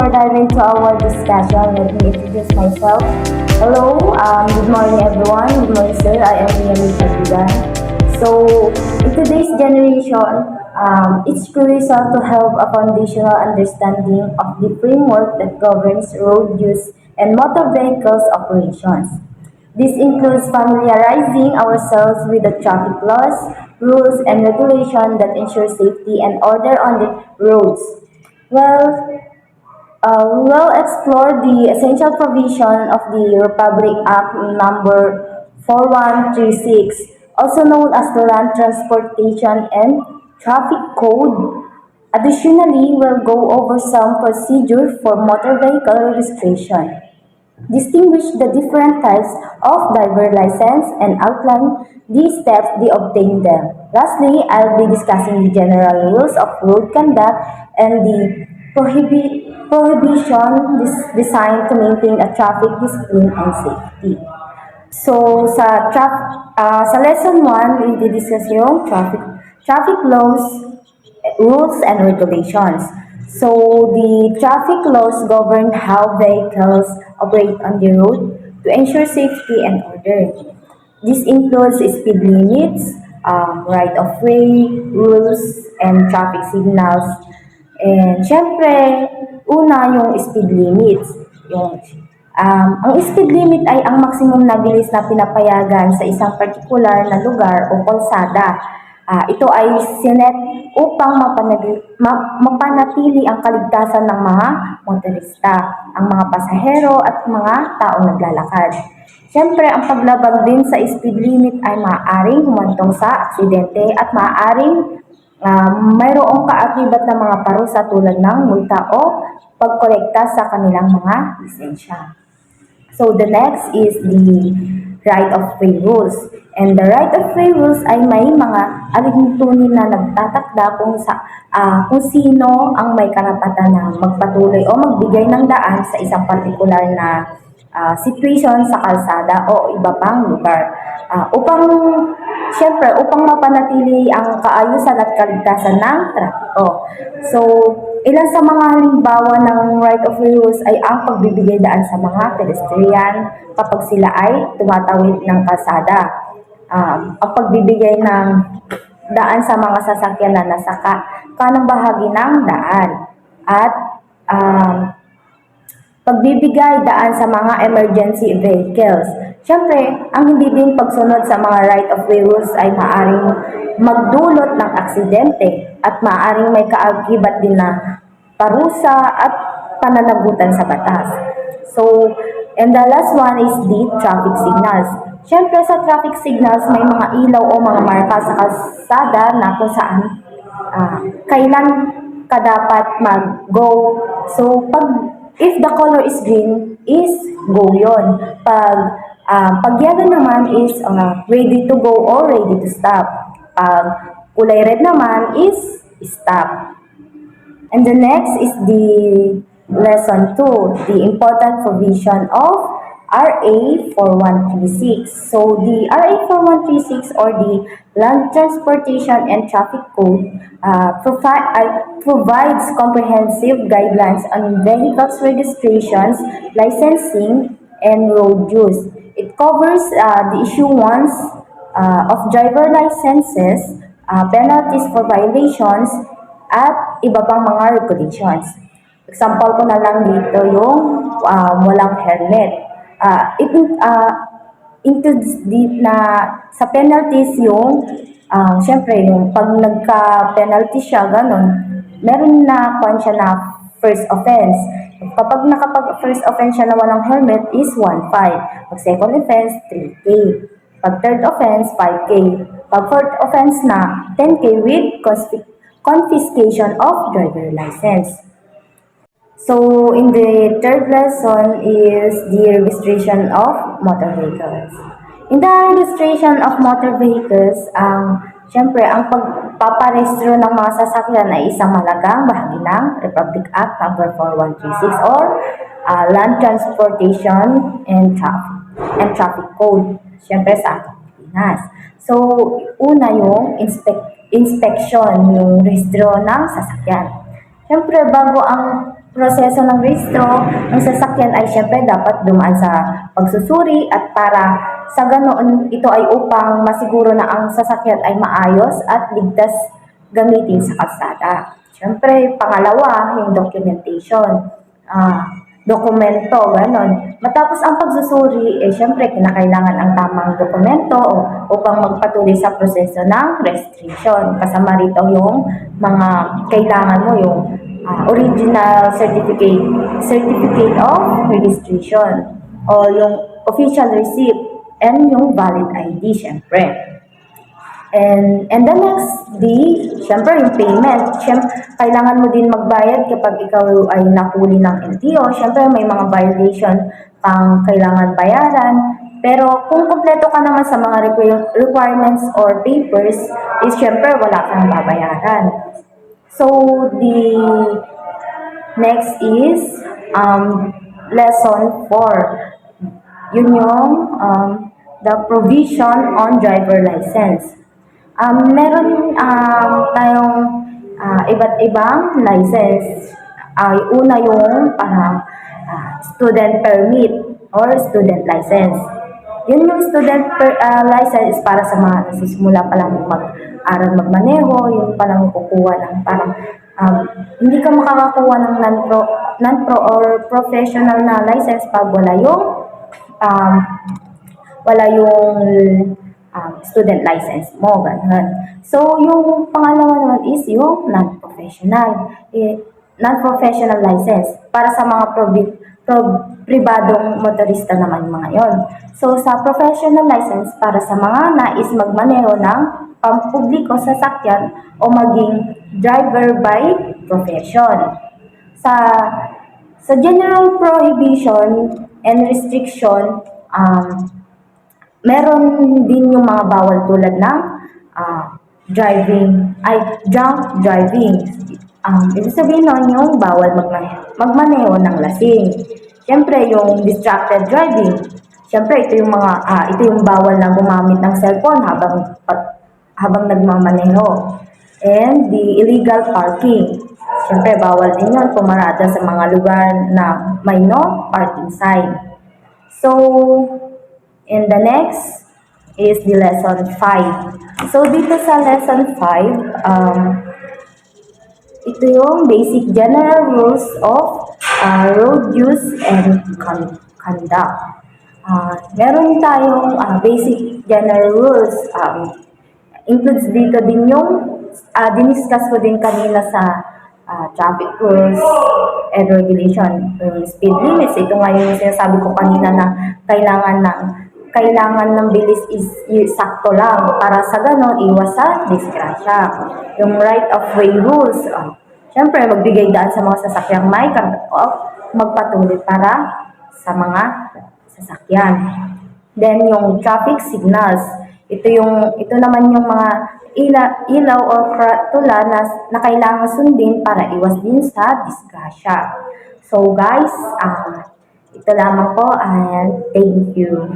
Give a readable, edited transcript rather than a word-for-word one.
before diving into our discussion, let me introduce myself. Hello, good morning everyone. Good morning sir, I am Yami Kabigan. So, in today's generation, it's crucial to have a foundational understanding of the framework that governs road use and motor vehicles operations. This includes familiarizing ourselves with the traffic laws, rules, and regulations that ensure safety and order on the roads. Well, we will explore the essential provision of the Republic Act number 4136, also known as the Land Transportation and Traffic Code. Additionally, we'll go over some procedure for motor vehicle registration, distinguish the different types of driver license, and outline the steps they obtain them. Lastly, I'll be discussing the general rules of road conduct and the prohibition designed to maintain a traffic discipline and safety. So, sa lesson 1, i-discuss yung traffic laws, rules and regulations. So the traffic laws govern how vehicles operate on the road to ensure safety and order. This includes speed limits, right of way, rules, and traffic signals. And syempre, una yung speed limits. Ang speed limit ay ang maximum na bilis na pinapayagan sa isang particular na lugar o kalsada. Ito ay sinet upang mapanatili ang kaligtasan ng mga motorista, ang mga pasahero at mga taong naglalakad. Siyempre, ang paglabag din sa speed limit ay maaaring humantong sa aksidente at maaaring mayroong kaakibat ng mga parusa tulad ng multa o pagkolekta sa kanilang mga lisensya. So the next is the right of way rules. And the right of way rules ay may mga alintunin na nagtatakda kung sino ang may karapatan na magpatuloy o magbigay ng daan sa isang partikular na situation sa kalsada o iba pang lugar. Upang mapanatili ang kaayusan at kaligtasan ng trapiko. So, ilan sa mga halimbawa ng right of way rules ay ang pagbibigay daan sa mga pedestrian kapag sila ay tumatawid ng kalsada. Ang pagbibigay ng daan sa mga sasakyan na nasa kanang bahagi ng daan. At pagbibigay daan sa mga emergency vehicles. Siyempre, ang hindi din pagsunod sa mga right of way rules ay maaaring magdulot ng aksidente at maaaring may kaakibat din na parusa at pananagutan sa batas. So, and the last one is the traffic signals. Siyempre, sa traffic signals, may mga ilaw o mga marka sa kalsada na kung saan kailan ka dapat mag-go. So, if the color is green, is go yon. Pag yellow naman is ready to go or ready to stop. Pag kulay red naman is stop. And the next is the lesson 2, the important provision of RA 4136. So the RA 4136 or the Land Transportation and Traffic Code provides comprehensive guidelines on vehicles registrations, licensing, and road use. It covers the issuance of driver licenses, penalties for violations, at iba pang mga regulations. Example ko na lang dito yung walang helmet. Includes na sa penalties yung syempre yung pag nagka-penalty siya ganun, meron na siya na first offense. Kapag first offense siya na walang helmet is 1.5. Pag second offense 3K. Pag third offense 5K. Pag fourth offense na 10K with confiscation of driver license. So, in the third lesson is the registration of motor vehicles. In the registration of motor vehicles, syempre, ang pagpaparehistro ng mga sasakyan ay isang mahalagang bahagi ng Republic Act number 4136 or Land Transportation and Traffic Code. Syempre, sa ating Pilipinas. So, una yung inspection, yung rehistro ng sasakyan. Siyempre, bago ang proseso ng rehistro ng sasakyan ay syempre dapat dumaan sa pagsusuri at para sa ganoon ito ay upang masiguro na ang sasakyan ay maayos at ligtas gamitin sa kalsada. Syempre, pangalawa, yung documentation. Dokumento, ganon. Matapos ang pagsusuri, syempre, kinakailangan ang tamang dokumento upang magpatuloy sa proseso ng restriction. Kasama rito yung mga kailangan mo, yung original certificate of registration, o yung official receipt, and yung valid ID, syempre. And the next syempre yung payment. Syempre, kailangan mo din magbayad kapag ikaw ay nahuli ng LTO. Syempre, may mga violation pang kailangan bayaran. Pero kung kumpleto ka naman sa mga requirements or papers, syempre wala kang babayaran. So, the next is lesson 4. Yun yung the provision on driver license. Meron tayong iba't ibang license. Una yung parang student permit or student license. Yun yung student license para sa mga nasisimula pa lang mag-aral magmaneho, yung palang kukuha ng parang hindi ka makakakuha ng non-pro or professional na license pag wala yung student license mo, ganun. So, yung pangalawa naman is yung non-professional. Non-professional license para sa mga pribadong motorista naman mga yon. So, sa professional license para sa mga nais magmaneho ng pampubliko sasakyan o maging driver by profession. Sa general prohibition and restriction, meron din yung mga bawal tulad ng drunk driving. Ibig sabihin nun yung bawal magmaneho ng lasing. Siyempre, yung distracted driving. Siyempre, ito yung bawal na gumamit ng cellphone habang nagmamaneho. And the illegal parking. Siyempre, bawal din yun pumarada sa mga lugar na may no parking sign. So, and the next is the lesson 5. So, dito sa lesson 5, ito yung basic general rules of road use and conduct. Meron tayong basic general rules. Includes dito din yung diniscuss ko din kanina sa traffic rules and regulation. Yung speed limits, ito nga yung sinasabi ko kanina na kailangan ng bilis is sakto lang para sa ganon iwas sa disgrasya. Yung right of way rules, syempre magbigay daan sa mga sasakyang may cut-off, magpatuloy para sa mga sasakyan. Then yung traffic signals, ito naman yung mga ilaw o tula na kailangan sundin para iwas din sa disgrasya. So guys, ito lamang po and thank you.